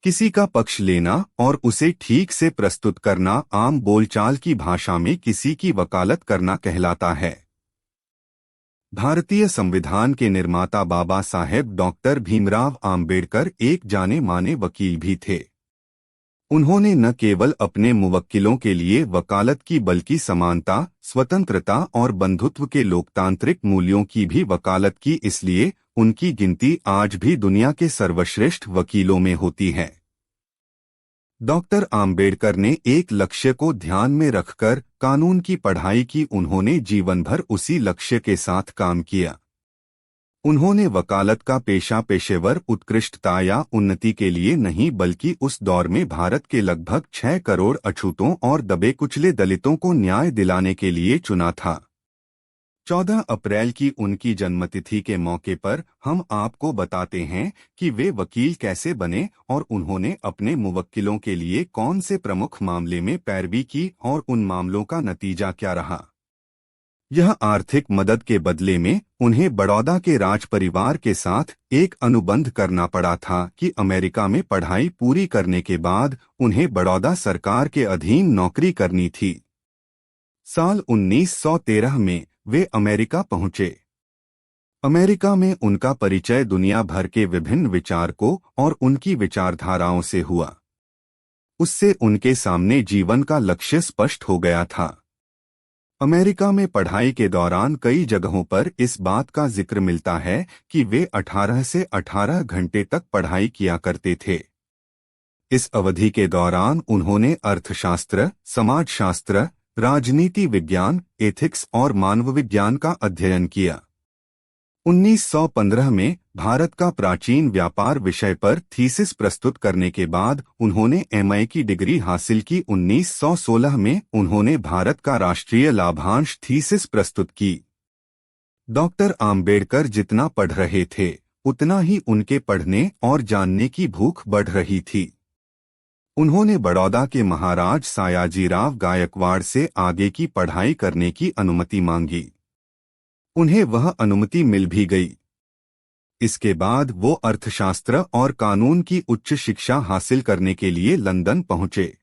किसी का पक्ष लेना और उसे ठीक से प्रस्तुत करना आम बोलचाल की भाषा में किसी की वकालत करना कहलाता है। भारतीय संविधान के निर्माता बाबा साहेब डॉक्टर भीमराव आम्बेडकर एक जाने माने वकील भी थे। उन्होंने न केवल अपने मुवक्किलों के लिए वकालत की बल्कि समानता, स्वतंत्रता और बंधुत्व के लोकतांत्रिक मूल्यों की भी वकालत की, इसलिए उनकी गिनती आज भी दुनिया के सर्वश्रेष्ठ वकीलों में होती है। डॉक्टर आम्बेडकर ने एक लक्ष्य को ध्यान में रखकर कानून की पढ़ाई की। उन्होंने जीवन भर उसी लक्ष्य के साथ काम किया। उन्होंने वकालत का पेशा पेशेवर उत्कृष्टता या उन्नति के लिए नहीं बल्कि उस दौर में भारत के लगभग 6 करोड़ अछूतों और दबे कुचले दलितों को न्याय दिलाने के लिए चुना था। 14 अप्रैल की उनकी जन्मतिथि के मौके पर हम आपको बताते हैं कि वे वकील कैसे बने और उन्होंने अपने मुवक्किलों के लिए कौन से प्रमुख मामले में पैरवी की और उन मामलों का नतीजा क्या रहा। यह आर्थिक मदद के बदले में उन्हें बड़ौदा के राज परिवार के साथ एक अनुबंध करना पड़ा था कि अमेरिका में पढ़ाई पूरी करने के बाद उन्हें बड़ौदा सरकार के अधीन नौकरी करनी थी। साल 1913 में वे अमेरिका पहुंचे। अमेरिका में उनका परिचय दुनिया भर के विभिन्न विचारकों और उनकी विचारधाराओं से हुआ। उससे उनके सामने जीवन का लक्ष्य स्पष्ट हो गया था। अमेरिका में पढ़ाई के दौरान कई जगहों पर इस बात का जिक्र मिलता है कि वे 18 से 18 घंटे तक पढ़ाई किया करते थे। इस अवधि के दौरान उन्होंने अर्थशास्त्र, समाजशास्त्र, राजनीति विज्ञान, एथिक्स और मानव विज्ञान का अध्ययन किया। 1915 में भारत का प्राचीन व्यापार विषय पर थीसिस प्रस्तुत करने के बाद उन्होंने एमए की डिग्री हासिल की। 1916 में उन्होंने भारत का राष्ट्रीय लाभांश थीसिस प्रस्तुत की। डॉक्टर आम्बेडकर जितना पढ़ रहे थे उतना ही उनके पढ़ने और जानने की भूख बढ़ रही थी। उन्होंने बड़ौदा के महाराज सयाजीराव गायकवाड़ से आगे की पढ़ाई करने की अनुमति मांगी। उन्हें वह अनुमति मिल भी गई। इसके बाद वो अर्थशास्त्र और कानून की उच्च शिक्षा हासिल करने के लिए लंदन पहुंचे।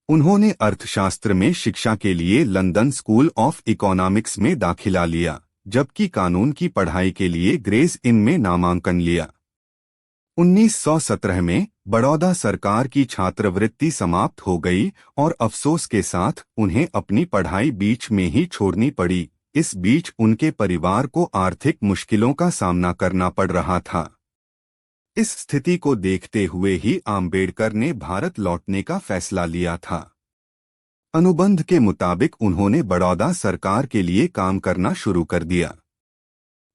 उन्होंने अर्थशास्त्र में शिक्षा के लिए लंदन स्कूल ऑफ इकोनॉमिक्स में दाखिला लिया, जबकि कानून की पढ़ाई के लिए ग्रेस इन में नामांकन लिया। 1917 में बड़ौदा सरकार की छात्रवृत्ति समाप्त हो गई और अफसोस के साथ उन्हें अपनी पढ़ाई बीच में ही छोड़नी पड़ी। इस बीच उनके परिवार को आर्थिक मुश्किलों का सामना करना पड़ रहा था। इस स्थिति को देखते हुए ही आम्बेडकर ने भारत लौटने का फैसला लिया था। अनुबंध के मुताबिक उन्होंने बड़ौदा सरकार के लिए काम करना शुरू कर दिया।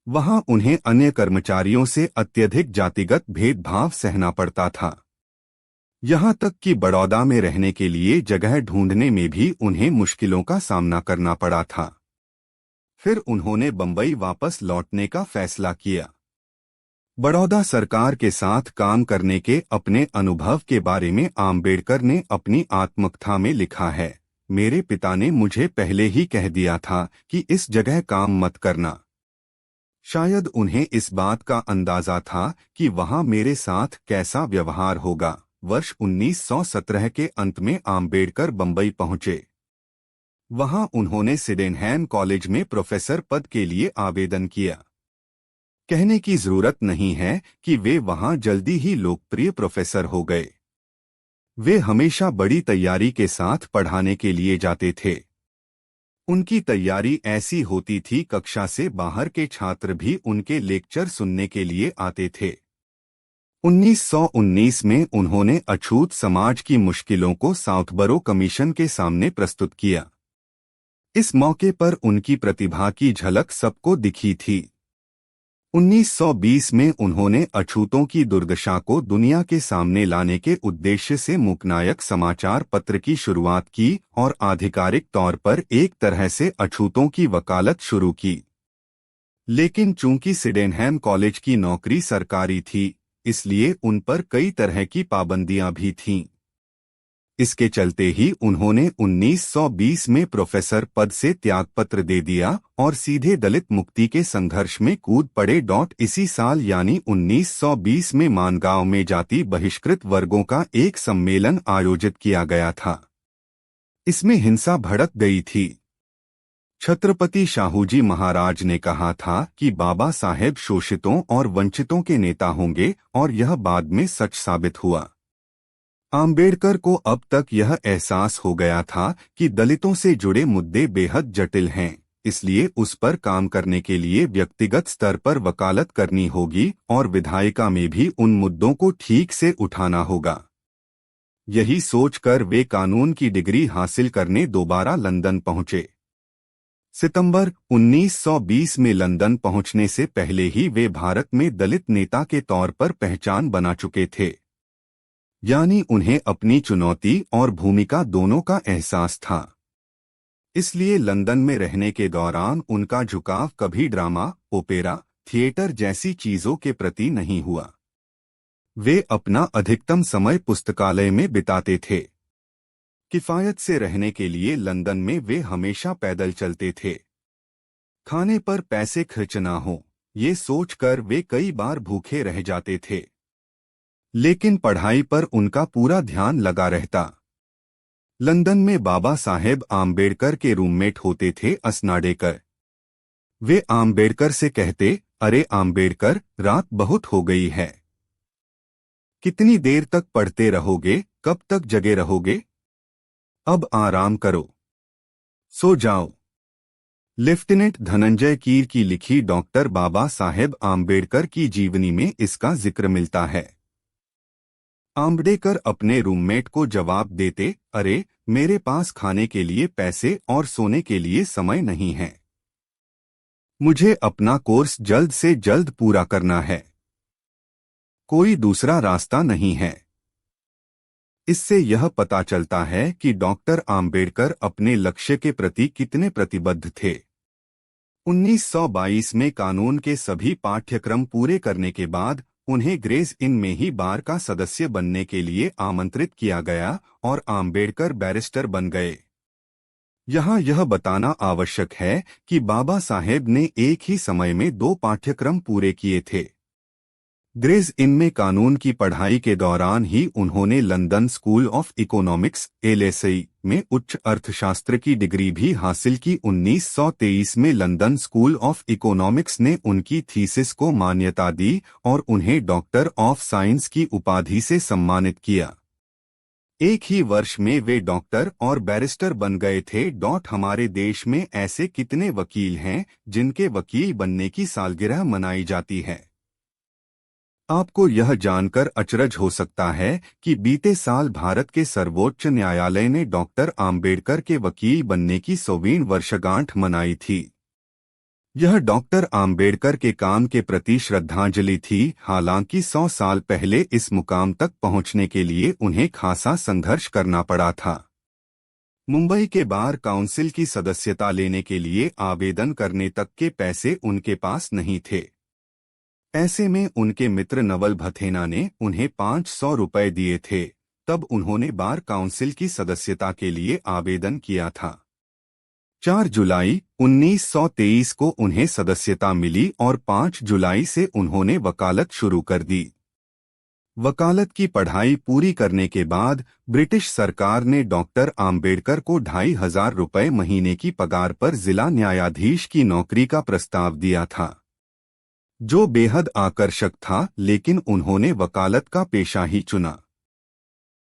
वहां उन्हें अन्य कर्मचारियों से अत्यधिक जातिगत भेदभाव सहना पड़ता था। यहां तक कि बड़ौदा में रहने के लिए जगह ढूंढने में भी उन्हें मुश्किलों का सामना करना पड़ा था। फिर उन्होंने बंबई वापस लौटने का फैसला किया। बड़ौदा सरकार के साथ काम करने के अपने अनुभव के बारे में आम्बेडकर ने अपनी आत्मकथा में लिखा है, मेरे पिता ने मुझे पहले ही कह दिया था कि इस जगह काम मत करना। शायद उन्हें इस बात का अंदाजा था कि वहां मेरे साथ कैसा व्यवहार होगा। वर्ष 1917 के अंत में आम्बेडकर बंबई पहुंचे। वहां उन्होंने सिडेनहैम कॉलेज में प्रोफेसर पद के लिए आवेदन किया। कहने की जरूरत नहीं है कि वे वहां जल्दी ही लोकप्रिय प्रोफेसर हो गए। वे हमेशा बड़ी तैयारी के साथ पढ़ाने के लिए जाते थे। उनकी तैयारी ऐसी होती थी, कक्षा से बाहर के छात्र भी उनके लेक्चर सुनने के लिए आते थे। 1919 में उन्होंने अछूत समाज की मुश्किलों को साउथबरो कमीशन के सामने प्रस्तुत किया। इस मौके पर उनकी प्रतिभा की झलक सबको दिखी थी। 1920 में उन्होंने अछूतों की दुर्दशा को दुनिया के सामने लाने के उद्देश्य से मूकनायक समाचार पत्र की शुरुआत की और आधिकारिक तौर पर एक तरह से अछूतों की वकालत शुरू की। लेकिन चूंकि सिडेनहैम कॉलेज की नौकरी सरकारी थी, इसलिए उन पर कई तरह की पाबंदियां भी थीं। इसके चलते ही उन्होंने 1920 में प्रोफेसर पद से त्यागपत्र दे दिया और सीधे दलित मुक्ति के संघर्ष में कूद पड़े। इसी साल यानी 1920 में मानगांव में जाति बहिष्कृत वर्गों का एक सम्मेलन आयोजित किया गया था। इसमें हिंसा भड़क गई थी। छत्रपति शाहूजी महाराज ने कहा था कि बाबा साहेब शोषितों और वंचितों के नेता होंगे और यह बाद में सच साबित हुआ। आम्बेडकर को अब तक यह एहसास हो गया था कि दलितों से जुड़े मुद्दे बेहद जटिल हैं, इसलिए उस पर काम करने के लिए व्यक्तिगत स्तर पर वकालत करनी होगी और विधायिका में भी उन मुद्दों को ठीक से उठाना होगा। यही सोचकर वे कानून की डिग्री हासिल करने दोबारा लंदन पहुंचे। सितंबर 1920 में लंदन पहुंचने से पहले ही वे भारत में दलित नेता के तौर पर पहचान बना चुके थे, यानी उन्हें अपनी चुनौती और भूमिका दोनों का एहसास था। इसलिए लंदन में रहने के दौरान उनका झुकाव कभी ड्रामा, ओपेरा, थिएटर जैसी चीजों के प्रति नहीं हुआ। वे अपना अधिकतम समय पुस्तकालय में बिताते थे। किफायत से रहने के लिए लंदन में वे हमेशा पैदल चलते थे। खाने पर पैसे खर्च ना हो, ये सोचकर वे कई बार भूखे रह जाते थे, लेकिन पढ़ाई पर उनका पूरा ध्यान लगा रहता। लंदन में बाबा साहेब आम्बेडकर के रूममेट होते थे असनाडेकर। वे आम्बेडकर से कहते, अरे आम्बेडकर, रात बहुत हो गई है, कितनी देर तक पढ़ते रहोगे, कब तक जगे रहोगे, अब आराम करो, सो जाओ। लेफ्टिनेंट धनंजय कीर की लिखी डॉक्टर बाबा साहेब आम्बेडकर की जीवनी में इसका जिक्र मिलता है। आम्बेडकर अपने रूममेट को जवाब देते, अरे मेरे पास खाने के लिए पैसे और सोने के लिए समय नहीं है, मुझे अपना कोर्स जल्द से जल्द पूरा करना है, कोई दूसरा रास्ता नहीं है। इससे यह पता चलता है कि डॉक्टर आम्बेडकर अपने लक्ष्य के प्रति कितने प्रतिबद्ध थे। 1922 में कानून के सभी पाठ्यक्रम पूरे करने के बाद उन्हें ग्रेस इन में ही बार का सदस्य बनने के लिए आमंत्रित किया गया और आम्बेडकर बैरिस्टर बन गए। यहाँ यह बताना आवश्यक है कि बाबा साहेब ने एक ही समय में 2 पाठ्यक्रम पूरे किए थे। ग्रेस इन में कानून की पढ़ाई के दौरान ही उन्होंने London school of economics LSE में उच्च अर्थशास्त्र की डिग्री भी हासिल की। 1923 में लंदन स्कूल ऑफ इकोनॉमिक्स ने उनकी थीसिस को मान्यता दी और उन्हें डॉक्टर ऑफ साइंस की उपाधि से सम्मानित किया। एक ही वर्ष में वे डॉक्टर और बैरिस्टर बन गए थे। हमारे देश में ऐसे कितने वकील हैं जिनके वकील बनने की सालगिरह मनाई जाती है। आपको यह जानकर अचरज हो सकता है कि बीते साल भारत के सर्वोच्च न्यायालय ने डॉक्टर आम्बेडकर के वकील बनने की 100वीं वर्षगांठ मनाई थी। यह डॉक्टर आम्बेडकर के काम के प्रति श्रद्धांजलि थी। हालांकि 100 साल पहले इस मुकाम तक पहुंचने के लिए उन्हें खासा संघर्ष करना पड़ा था। मुंबई के बार काउंसिल की सदस्यता लेने के लिए आवेदन करने तक के पैसे उनके पास नहीं थे। ऐसे में उनके मित्र नवल भथेना ने उन्हें 500 रुपए दिए थे। तब उन्होंने बार काउंसिल की सदस्यता के लिए आवेदन किया था। 4 जुलाई 1923 को उन्हें सदस्यता मिली और 5 जुलाई से उन्होंने वकालत शुरू कर दी। वकालत की पढ़ाई पूरी करने के बाद ब्रिटिश सरकार ने डॉक्टर आम्बेडकर को 2500 रुपए महीने की पगार पर जिला न्यायाधीश की नौकरी का प्रस्ताव दिया था, जो बेहद आकर्षक था, लेकिन उन्होंने वकालत का पेशा ही चुना।